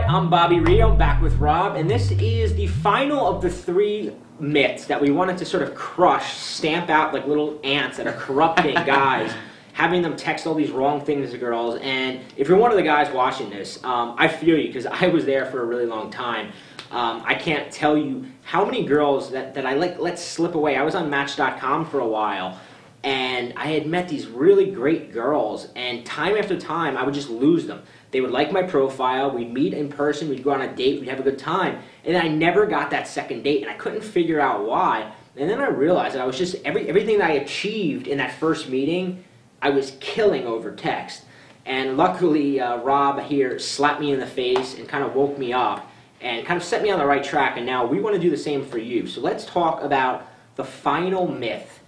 I'm Bobby Rio, I'm back with Rob, and this is the final of the 3 myths that we wanted to sort of crush, stamp out like little ants that are corrupting guys, having them text all these wrong things to girls. And if you're one of the guys watching this, I feel you, because I was there for a really long time. I can't tell you how many girls that I let slip away. I was on Match.com for a while, and I had met these really great girls, and time after time I would just lose them. They would like my profile, we'd meet in person, we'd go on a date, we'd have a good time, and I never got that second date, and I couldn't figure out why. And then I realized that I was just, everything that I achieved in that first meeting, I was killing over text. And luckily, Rob here slapped me in the face and kind of woke me up and kind of set me on the right track, and now we want to do the same for you. So let's talk about the final myth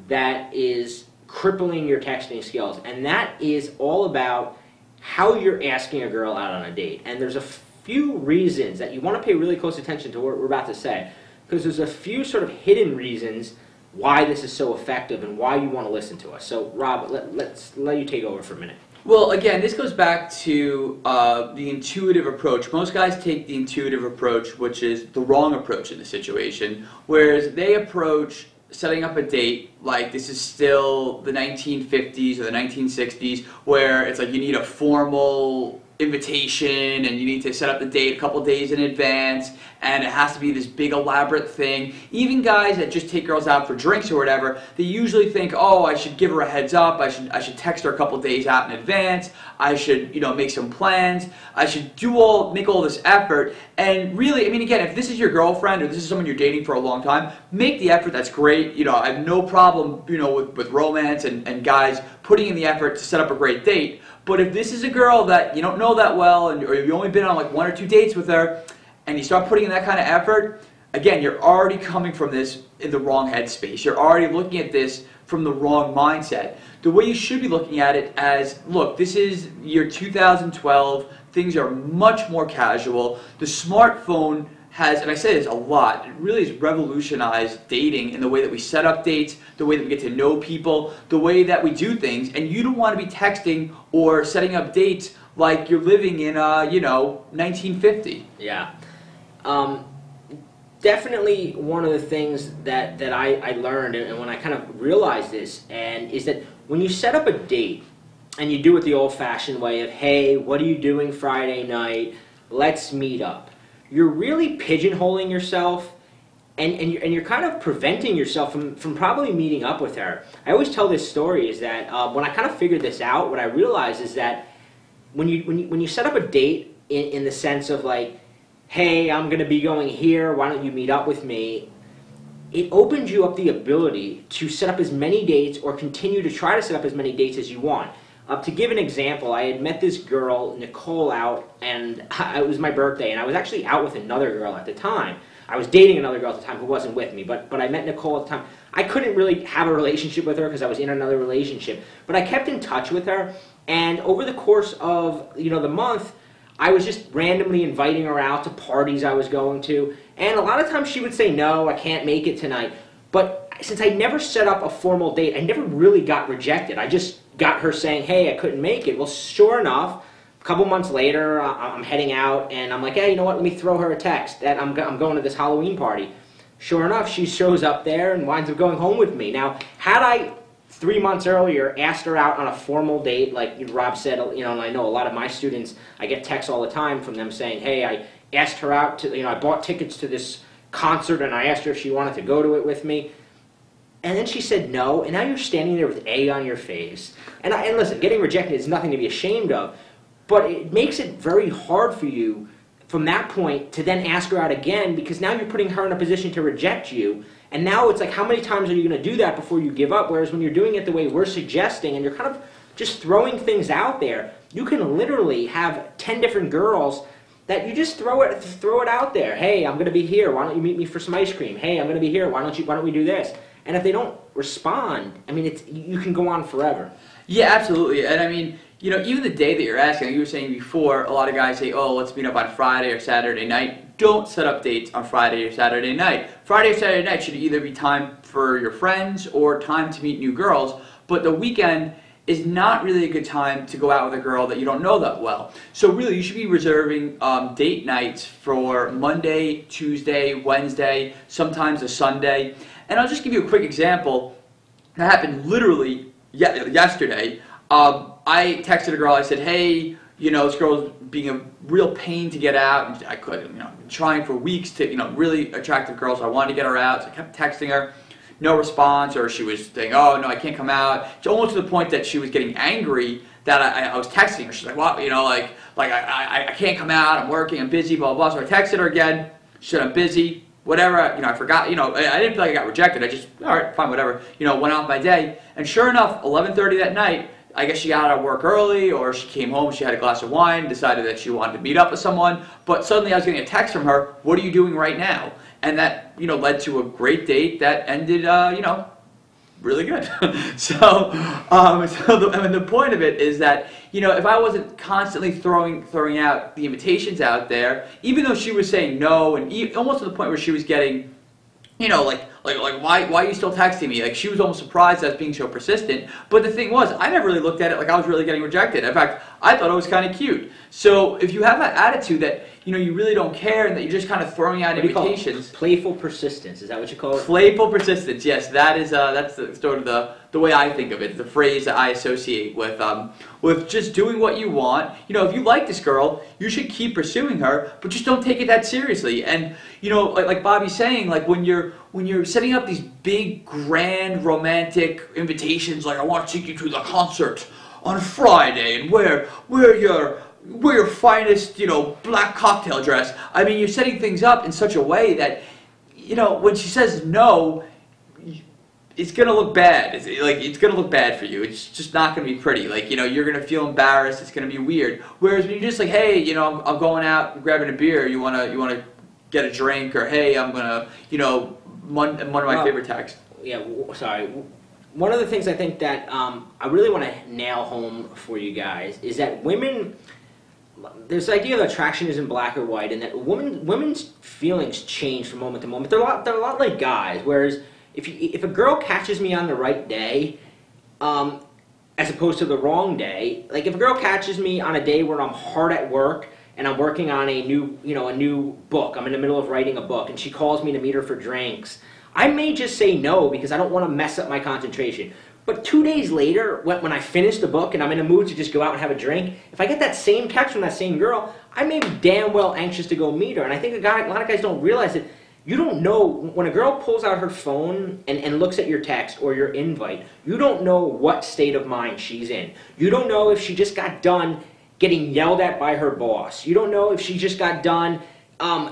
that is crippling your texting skills, and that is all about how you're asking a girl out on a date. And there's a few reasons that you want to pay really close attention to what we're about to say, because there's a few sort of hidden reasons why this is so effective and why you want to listen to us. So Rob, let's let you take over for a minute. Well, again, this goes back to the intuitive approach. Most guys take the intuitive approach, which is the wrong approach in the situation, whereas they approach setting up a date like this is still the 1950s or the 1960s, where it's like you need a formal invitation and you need to set up the date a couple days in advance, and it has to be this big elaborate thing. Even guys that just take girls out for drinks or whatever, they usually think, oh, I should give her a heads up, I should text her a couple days out in advance, I should, you know, make some plans, I should make all this effort. And really, I mean, again, if this is your girlfriend or this is someone you're dating for a long time, make the effort. That's great. You know, I have no problem, you know, with romance and guys putting in the effort to set up a great date. But if this is a girl that you don't know that well, or you've only been on like 1 or 2 dates with her, and you start putting in that kind of effort, again, you're already coming from this in the wrong headspace. You're already looking at this from the wrong mindset. The way you should be looking at it as, look, this is year 2012, things are much more casual. The smartphone has, and I say this a lot, it really has revolutionized dating in the way that we set up dates, the way that we get to know people, the way that we do things, and you don't want to be texting or setting up dates like you're living in, you know, 1950. Yeah. Definitely one of the things that I learned, and when I kind of realized this, and is that when you set up a date and you do it the old-fashioned way of, hey, what are you doing Friday night? Let's meet up. You're really pigeonholing yourself, and you're kind of preventing yourself from probably meeting up with her. I always tell this story is that when I kind of figured this out, what I realized is that when you set up a date in the sense of like, hey, I'm going to be going here, why don't you meet up with me? It opens you up the ability to set up as many dates or continue to try to set up as many dates as you want. To give an example, I had met this girl, Nicole, out, and it was my birthday, and I was actually out with another girl at the time. I was dating another girl at the time who wasn't with me, but I met Nicole at the time. I couldn't really have a relationship with her because I was in another relationship, but I kept in touch with her, and over the course of, you know, the month, I was just randomly inviting her out to parties I was going to, and a lot of times she would say, no, I can't make it tonight. But since I never set up a formal date, I never really got rejected. I just got her saying, hey, I couldn't make it. Well, sure enough, a couple months later, I'm heading out, and I'm like, hey, you know what, let me throw her a text that I'm going to this Halloween party. Sure enough, she shows up there and winds up going home with me. Now, had I 3 months earlier asked her out on a formal date, like Rob said, you know, and I know a lot of my students, I get texts all the time from them saying, hey, I asked her out to, you know, I bought tickets to this concert and I asked her if she wanted to go to it with me. And then she said no, and now you're standing there with egg on your face. And listen, getting rejected is nothing to be ashamed of, but it makes it very hard for you from that point to then ask her out again, because now you're putting her in a position to reject you. And now it's like, how many times are you going to do that before you give up? Whereas when you're doing it the way we're suggesting, and you're kind of just throwing things out there, you can literally have 10 different girls that you just throw it out there. Hey, I'm going to be here. Why don't you meet me for some ice cream? Hey, I'm going to be here. Why don't we do this? And if they don't respond, I mean, you can go on forever. Yeah, absolutely. And I mean, you know, even the day that you're asking, like you were saying before, a lot of guys say, oh, let's meet up on Friday or Saturday night. Don't set up dates on Friday or Saturday night. Friday or Saturday night should either be time for your friends or time to meet new girls, but the weekend is not really a good time to go out with a girl that you don't know that well. So really, you should be reserving date nights for Monday, Tuesday, Wednesday, sometimes a Sunday. And I'll just give you a quick example. That happened literally yesterday. I texted a girl. I said, "Hey, you know, this girl's being a real pain to get out." And I could, you know, trying for weeks to, you know, really attractive girls. So I wanted to get her out. So I kept texting her. No response, or she was saying, "Oh no, I can't come out." It's almost to the point that she was getting angry that I was texting her. She's like, "What? You know, like I can't come out. I'm working. I'm busy. Blah blah." So I texted her again. She said, "I'm busy. Whatever." You know, I forgot. You know, I didn't feel like I got rejected. I just, all right, fine, whatever. You know, went on my day. And sure enough, 11:30 that night, I guess she got out of work early, or she came home. She had a glass of wine, decided that she wanted to meet up with someone. But suddenly, I was getting a text from her. "What are you doing right now?" And that, you know, led to a great date that ended, you know, really good. So the point of it is that, you know, if I wasn't constantly throwing out the invitations out there, even though she was saying no, and almost to the point where she was getting, you know, like why are you still texting me? Like, she was almost surprised I was being so persistent. But the thing was, I never really looked at it like I was really getting rejected. In fact, I thought it was kind of cute. So if you have that attitude that, you know, you really don't care and that you're just kind of throwing out invitations. Playful persistence, is that what you call it? Playful persistence, yes. That is that's sort of the way I think of it. The phrase that I associate with just doing what you want. You know, if you like this girl, you should keep pursuing her, but just don't take it that seriously. And, you know, like Bobby's saying, like when you're setting up these big, grand, romantic invitations, like, "I want to take you to the concert on Friday and wear your finest, you know, black cocktail dress." I mean, you're setting things up in such a way that, you know, when she says no, it's gonna look bad. It's gonna look bad for you. It's just not gonna be pretty. Like, you know, you're gonna feel embarrassed. It's gonna be weird. Whereas when you're just like, "Hey, you know, I'm going out and grabbing a beer. You wanna get a drink?" Or, "Hey, I'm gonna," you know, one of my favorite texts. Yeah, sorry. One of the things I think that I really want to nail home for you guys is that women, this idea of attraction isn't black or white, and that women's feelings change from moment to moment. They're a lot like guys. Whereas if a girl catches me on the right day, as opposed to the wrong day, like if a girl catches me on a day where I'm hard at work and I'm working on a new book, I'm in the middle of writing a book, and she calls me to meet her for drinks, I may just say no because I don't want to mess up my concentration. But 2 days later, when I finish the book and I'm in a mood to just go out and have a drink, if I get that same text from that same girl, I may be damn well anxious to go meet her. And I think a lot of guys don't realize that you don't know, when a girl pulls out her phone and looks at your text or your invite, you don't know what state of mind she's in. You don't know if she just got done getting yelled at by her boss. You don't know if she just got done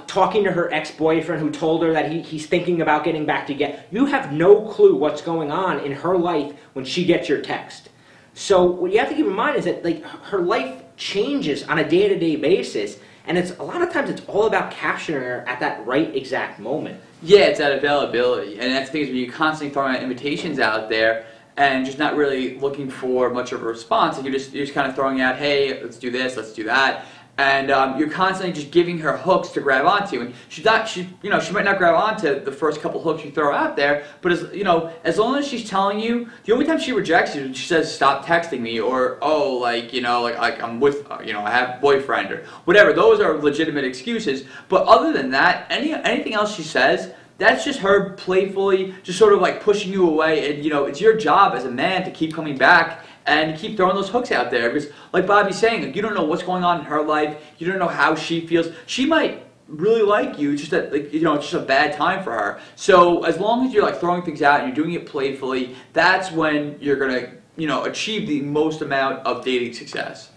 talking to her ex-boyfriend who told her that he's thinking about getting back together. You have no clue what's going on in her life when she gets your text. So what you have to keep in mind is that, like, her life changes on a day-to-day basis, and a lot of times it's all about capturing her at that right exact moment. Yeah, it's that availability, and that's the thing is when you're constantly throwing out invitations out there and just not really looking for much of a response, and you're just kind of throwing out, "Hey, let's do this, let's do that." And you're constantly just giving her hooks to grab onto, and she might not grab onto the first couple hooks you throw out there, but as long as she's telling you, the only time she rejects you, she says, "Stop texting me," or, "Oh, like I'm with, I have a boyfriend," or whatever. Those are legitimate excuses. But other than that, anything else she says, that's just her playfully just sort of like pushing you away, and it's your job as a man to keep coming back and keep throwing those hooks out there, because like Bobby's saying, like, you don't know what's going on in her life, you don't know how she feels. She might really like you, it's just that, like, it's just a bad time for her. So as long as you're like throwing things out and you're doing it playfully, that's when you're gonna achieve the most amount of dating success.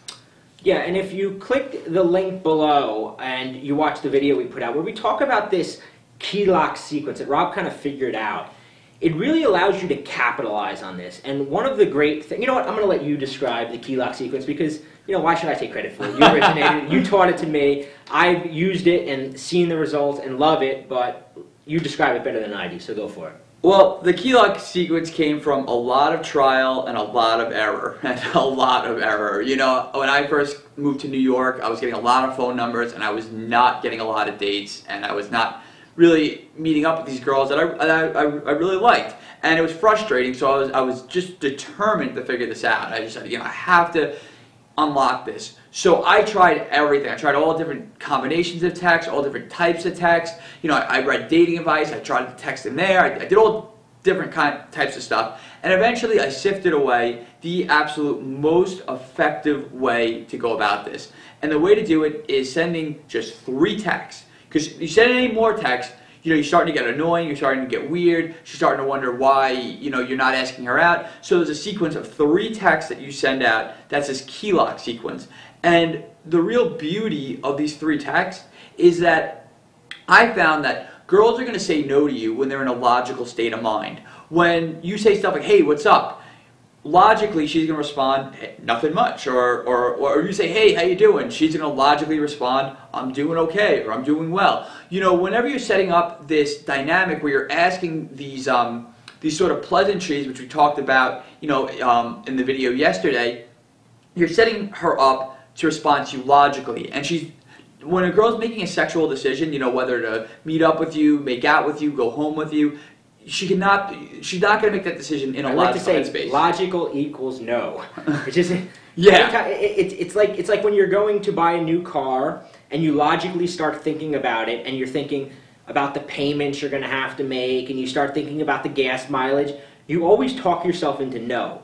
Yeah, and if you click the link below and you watch the video we put out where we talk about this key lock sequence that Rob kind of figured out, it really allows you to capitalize on this. And one of the great things, I'm going to let you describe the key lock sequence, because, why should I take credit for it? You originated it, you taught it to me, I've used it and seen the results and love it, but you describe it better than I do, so go for it. Well, the key lock sequence came from a lot of trial and a lot of error, and a lot of error. When I first moved to New York, I was getting a lot of phone numbers, and I was not getting a lot of dates, and I was not really meeting up with these girls that I really liked. And it was frustrating, so I was just determined to figure this out. I just said, I have to unlock this. So I tried everything. I tried all different combinations of text, all different types of text. I read dating advice. I tried to text in there. I did all different types of stuff. And eventually I sifted away the absolute most effective way to go about this. And the way to do it is sending just 3 texts. Because you send any more text, you're starting to get annoying, you're starting to get weird, you're starting to wonder why, you're not asking her out. So there's a sequence of 3 texts that you send out. That's this key lock sequence. And the real beauty of these 3 texts is that I found that girls are going to say no to you when they're in a logical state of mind. When you say stuff like, hey, what's up? Logically, she's going to respond, hey, nothing much. Or you say, hey, how you doing? She's going to logically respond, I'm doing okay, or I'm doing well. Whenever you're setting up this dynamic where you're asking these sort of pleasantries, which we talked about, in the video yesterday, you're setting her up to respond to you logically. And when a girl's making a sexual decision, whether to meet up with you, make out with you, go home with you, she's not going to make that decision in a logical headspace. Logical equals no. It's just, yeah. It's like when you're going to buy a new car and you logically start thinking about it, and you're thinking about the payments you're going to have to make, and you start thinking about the gas mileage. You always talk yourself into no.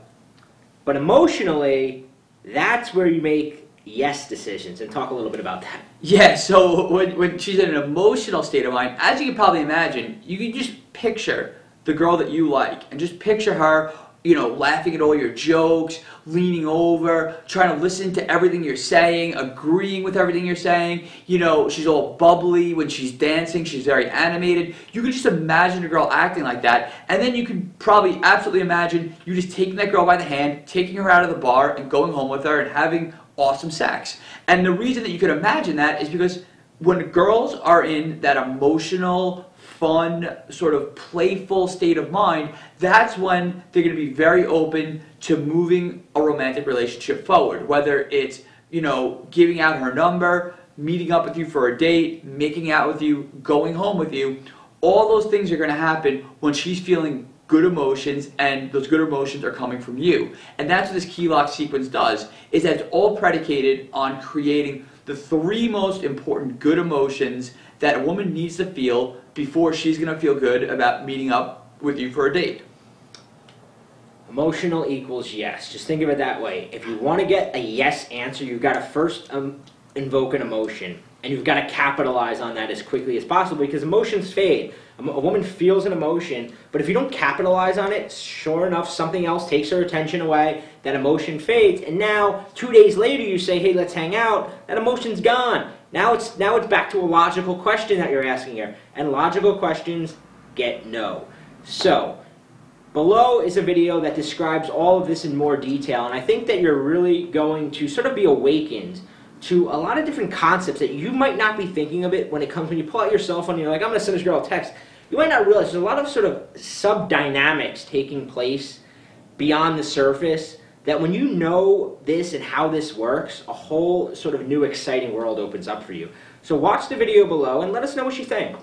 But emotionally, that's where you make yes decisions, and talk a little bit about that. Yeah, so when she's in an emotional state of mind, as you can probably imagine, you can just picture the girl that you like, and just picture her, laughing at all your jokes, leaning over, trying to listen to everything you're saying, agreeing with everything you're saying. She's all bubbly when she's dancing, she's very animated. You can just imagine a girl acting like that, and then you can probably absolutely imagine you just taking that girl by the hand, taking her out of the bar, and going home with her, and having awesome sex. And the reason that you can imagine that is because when girls are in that emotional, fun, sort of playful state of mind, that's when they're going to be very open to moving a romantic relationship forward. Whether it's, giving out her number, meeting up with you for a date, making out with you, going home with you, all those things are going to happen when she's feeling good emotions, and those good emotions are coming from you. And that's what this key lock sequence does, is that it's all predicated on creating the 3 most important good emotions that a woman needs to feel before she's going to feel good about meeting up with you for a date. Emotional equals yes. Just think of it that way. If you want to get a yes answer, you've got to first invoke an emotion. And you've got to capitalize on that as quickly as possible, because emotions fade. A woman feels an emotion, but if you don't capitalize on it, sure enough, something else takes her attention away, that emotion fades, and now 2 days later you say, hey, let's hang out, that emotion's gone. Now it's back to a logical question that you're asking her, and logical questions get no. So, below is a video that describes all of this in more detail, and I think that you're really going to sort of be awakened to a lot of different concepts that you might not be thinking of it when you pull out your cell phone and you're like, I'm going to send this girl a text. You might not realize there's a lot of sort of sub-dynamics taking place beyond the surface that when you know this and how this works, a whole sort of new exciting world opens up for you. So watch the video below and let us know what you think.